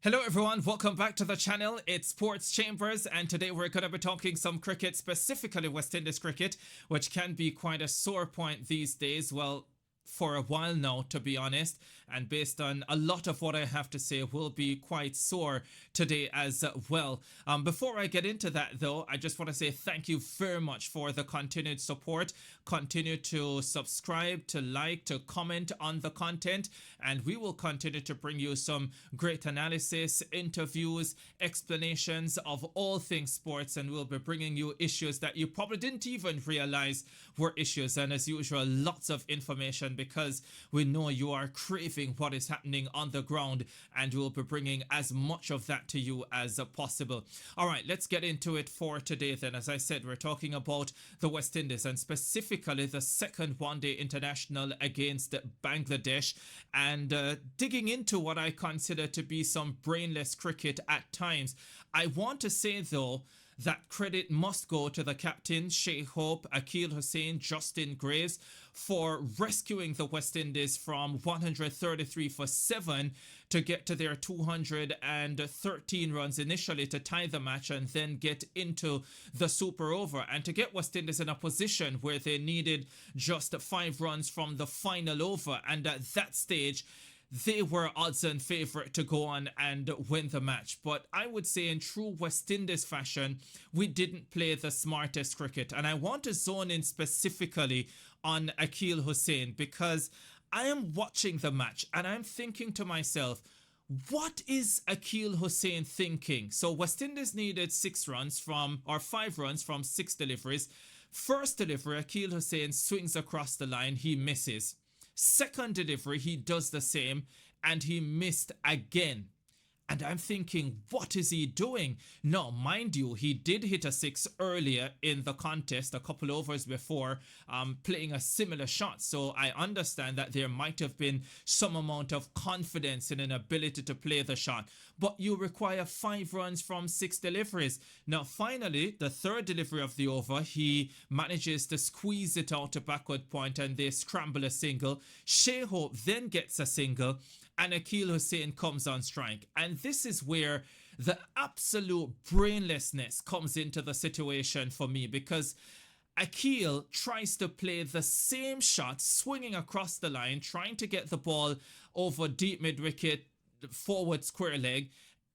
Hello everyone, welcome back to the channel. It's Sports Chambers, and today we're going to be talking some cricket, specifically West Indies cricket, which can be quite a sore point these days. Well, for a while now, to be honest, and based on a lot of what I have to say, will be quite sore today as well. Before I get into that, though, I just want to say thank you very much for the continued support. Continue to subscribe, to like, to comment on the content, and we will continue to bring you some great analysis, interviews, explanations of all things sports, and we'll be bringing you issues that you probably didn't even realize were issues. And as usual, lots of information because we know you are craving what is happening on the ground, and we'll be bringing as much of that to you as possible. All right, let's get into it for today then. As I said, we're talking about the West Indies and specifically the second one-day international against Bangladesh, and digging into what I consider to be some brainless cricket at times. I want to say though that credit must go to the captain, Sheikh Hope, Akil Hussain, Justin Graves, for rescuing the West Indies from 133 for 7 to get to their 213 runs initially to tie the match and then get into the super over, and to get West Indies in a position where they needed just 5 runs from the final over, and at that stage they were odds-on favourite to go on and win the match. But I would say in true West Indies fashion, we didn't play the smartest cricket. And I want to zone in specifically on Akil Hussain, because I am watching the match and I'm thinking to myself, what is Akil Hussain thinking? So West Indies needed 6 runs from, or 5 runs from 6 deliveries. First delivery, Akil Hussain swings across the line, he misses. Second delivery, he does the same and he missed again. And I'm thinking, what is he doing? Now, mind you, he did hit a 6 earlier in the contest, a couple overs before, playing a similar shot. So I understand that there might have been some amount of confidence in an ability to play the shot. But you require 5 runs from 6 deliveries. Now, finally, the third delivery of the over, he manages to squeeze it out to backward point and they scramble a single. Shea Hope then gets a single, and Akil Hussain comes on strike. And this is where the absolute brainlessness comes into the situation for me, because Akil tries to play the same shot, swinging across the line, trying to get the ball over deep mid-wicket, forward square leg,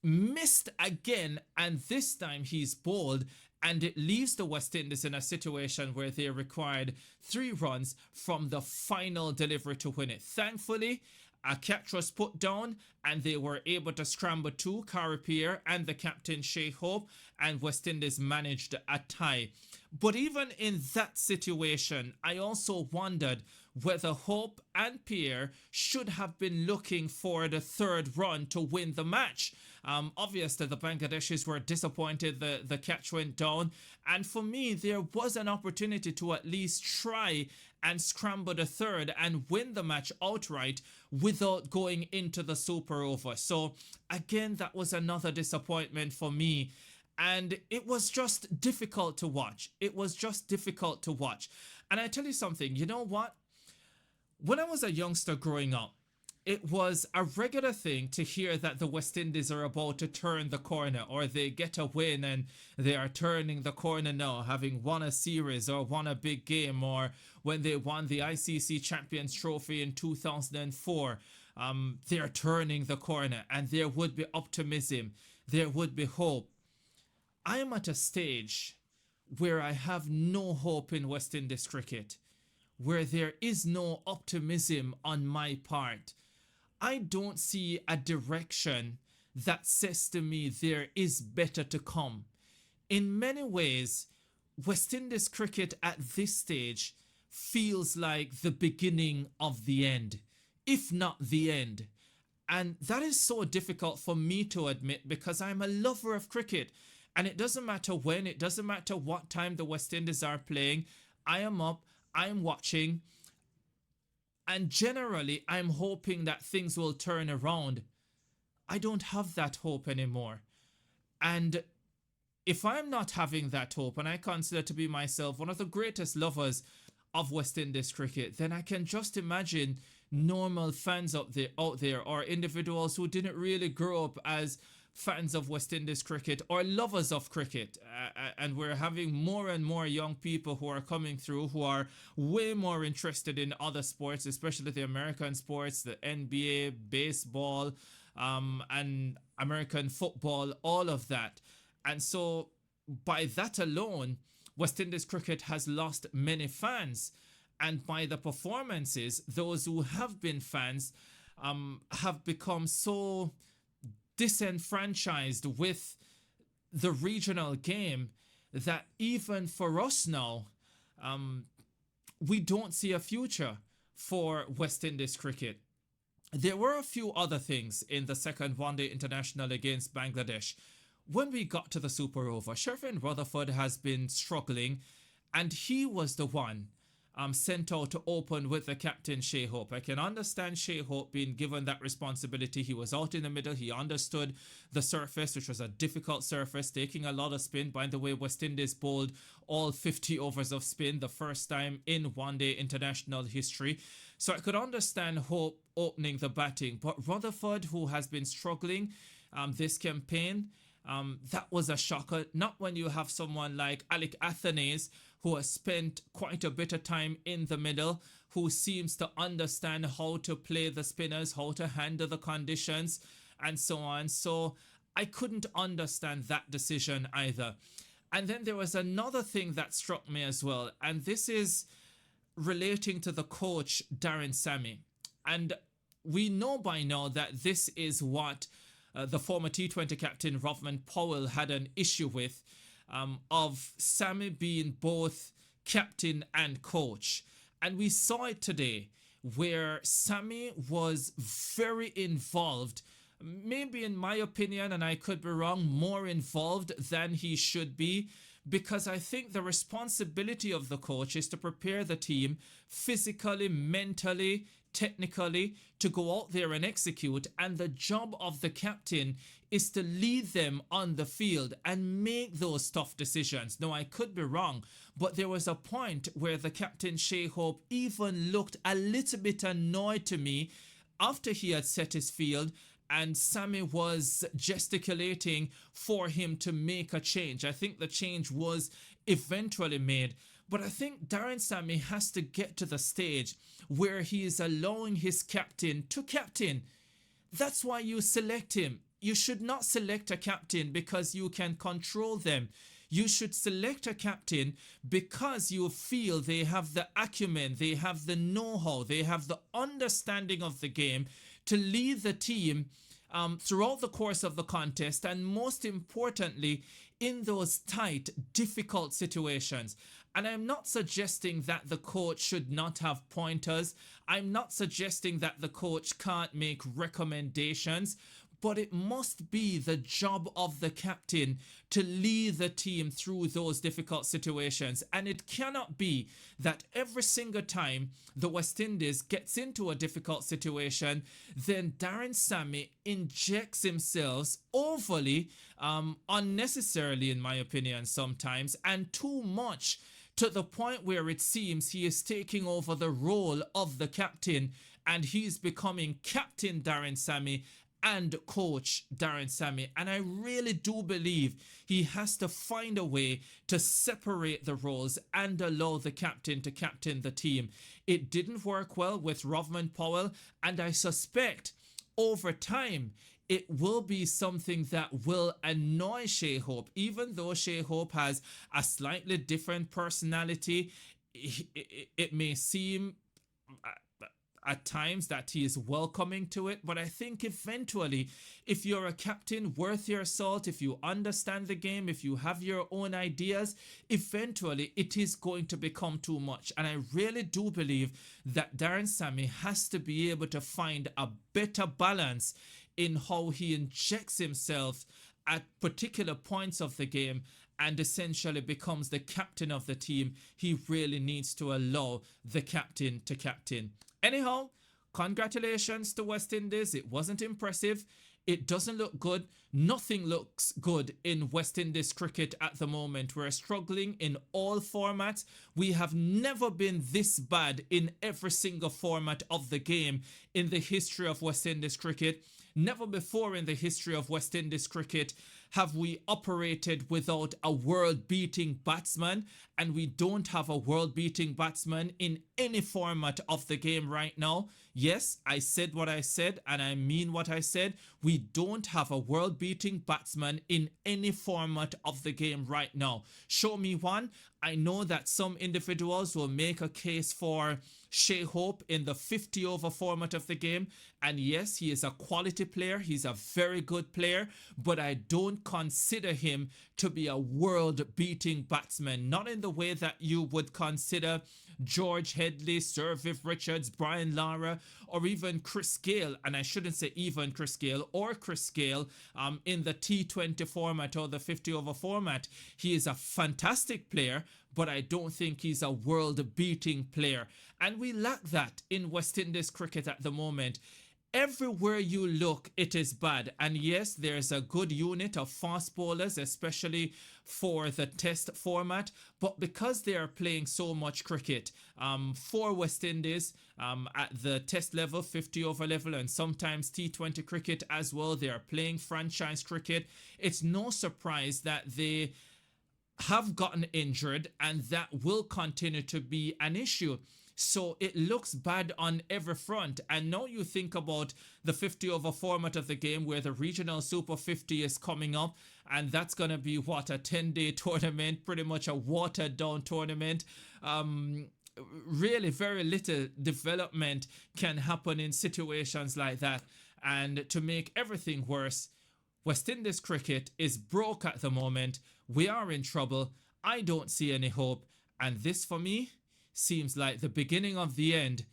missed again, and this time he's bowled, and it leaves the West Indies in a situation where they required 3 runs from the final delivery to win it. Thankfully, a catch was put down and they were able to scramble to Carripier and the captain Shea Hope, and West Indies managed a tie. But even in that situation, I also wondered whether Hope and Pierre should have been looking for the 3rd run to win the match. Obviously, the Bangladeshis were disappointed the catch went down, and for me, there was an opportunity to at least try and scramble the 3rd and win the match outright without going into the super over. So again, that was another disappointment for me. And it was just difficult to watch. It was just difficult to watch. And I tell you something, you know what? When I was a youngster growing up, it was a regular thing to hear that the West Indies are about to turn the corner, or they get a win and they are turning the corner now, having won a series or won a big game, or when they won the ICC Champions Trophy in 2004, they are turning the corner and there would be optimism, there would be hope. I am at a stage where I have no hope in West Indies cricket, where there is no optimism on my part. I don't see a direction that says to me there is better to come. In many ways, West Indies cricket at this stage feels like the beginning of the end, if not the end. And that is so difficult for me to admit, because I'm a lover of cricket. And it doesn't matter when, it doesn't matter what time the West Indies are playing. I am up, I am watching. And generally, I'm hoping that things will turn around. I don't have that hope anymore. And if I'm not having that hope, and I consider to be myself one of the greatest lovers of West Indies cricket, then I can just imagine normal fans out there or individuals who didn't really grow up as fans of West Indies cricket or lovers of cricket. And we're having more and more young people who are coming through who are way more interested in other sports, especially the American sports, the NBA, baseball, and American football, all of that. And so, by that alone, West Indies cricket has lost many fans. And by the performances, those who have been fans have become so disenfranchised with the regional game that even for us now, we don't see a future for West Indies cricket. There were a few other things in the second one day international against Bangladesh. When we got to the Super Over, Shervin Rutherford has been struggling, and he was the one sent out to open with the captain Shea Hope. I can understand Shea Hope being given that responsibility. He was out in the middle. He understood the surface, which was a difficult surface, taking a lot of spin. By the way, West Indies bowled all 50 overs of spin, the first time in one-day international history. So I could understand Hope opening the batting. But Rutherford, who has been struggling this campaign, that was a shocker. Not when you have someone like Alec Athanaze, who has spent quite a bit of time in the middle, who seems to understand how to play the spinners, how to handle the conditions, and so on. So I couldn't understand that decision either. And then there was another thing that struck me as well, and this is relating to the coach, Darren Sammy. And we know by now that this is what the former T20 captain Rovman Powell had an issue with, of Sammy being both captain and coach. And we saw it today where Sammy was very involved, maybe in my opinion, and I could be wrong, more involved than he should be, because I think the responsibility of the coach is to prepare the team physically, mentally, technically, to go out there and execute, and the job of the captain is to lead them on the field and make those tough decisions. Now, I could be wrong, but there was a point where the captain Shea Hope even looked a little bit annoyed to me after he had set his field, and Sammy was gesticulating for him to make a change. I think the change was eventually made, but I think Darren Sammy has to get to the stage where he is allowing his captain to captain. That's why you select him. You should not select a captain because you can control them. You should select a captain because you feel they have the acumen, they have the know-how, they have the understanding of the game to lead the team throughout the course of the contest, and most importantly, in those tight, difficult situations. And I'm not suggesting that the coach should not have pointers. I'm not suggesting that the coach can't make recommendations, but it must be the job of the captain to lead the team through those difficult situations. And it cannot be that every single time the West Indies gets into a difficult situation, then Darren Sammy injects himself overly, unnecessarily, in my opinion, sometimes, and too much, to the point where it seems he is taking over the role of the captain and he's becoming Captain Darren Sammy and Coach Darren Sammy. And I really do believe he has to find a way to separate the roles and allow the captain to captain the team. It didn't work well with Rovman Powell, and I suspect over time it will be something that will annoy Shea Hope. Even though Shea Hope has a slightly different personality, it may seem at times that he is welcoming to it, but I think eventually, if you're a captain worth your salt, if you understand the game, if you have your own ideas, eventually it is going to become too much. And I really do believe that Darren Sammy has to be able to find a better balance in how he injects himself at particular points of the game and essentially becomes the captain of the team. He really needs to allow the captain to captain. Anyhow, congratulations to West Indies. It wasn't impressive. It doesn't look good. Nothing looks good in West Indies cricket at the moment. We're struggling in all formats. We have never been this bad in every single format of the game in the history of West Indies cricket. Never before in the history of West Indies cricket have we operated without a world-beating batsman, and we don't have a world-beating batsman in any format of the game right now. Yes, I said what I said, and I mean what I said. We don't have a world-beating batsman in any format of the game right now. Show me one. I know that some individuals will make a case for Shea Hope in the 50 over format of the game. And yes, he is a quality player. He's a very good player, but I don't consider him to be a world-beating batsman. Not in the way that you would consider George Headley, Sir Viv Richards, Brian Lara, or even Chris Gayle. And I shouldn't say even Chris Gayle or Chris Gayle in the T20 format or the 50 over format. He is a fantastic player, but I don't think he's a world-beating player. And we lack that in West Indies cricket at the moment. Everywhere you look, it is bad. And yes, there's a good unit of fast bowlers, especially for the test format. But because they are playing so much cricket for West Indies at the test level, 50 over level, and sometimes T20 cricket as well, they are playing franchise cricket. It's no surprise that they have gotten injured, and that will continue to be an issue. So it looks bad on every front. And now you think about the 50 over format of the game, where the regional Super 50 is coming up, and that's going to be what, a 10-day tournament, pretty much a watered down tournament. Really very little development can happen in situations like that. And to make everything worse, West Indies cricket is broke at the moment. We are in trouble. I don't see any hope. And this, for me, seems like the beginning of the end.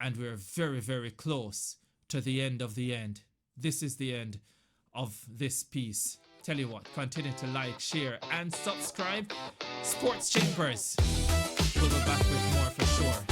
And we're very, very close to the end of the end. This is the end of this piece. Tell you what, continue to like, share, and subscribe. Sports Chambers. We'll be back with more for sure.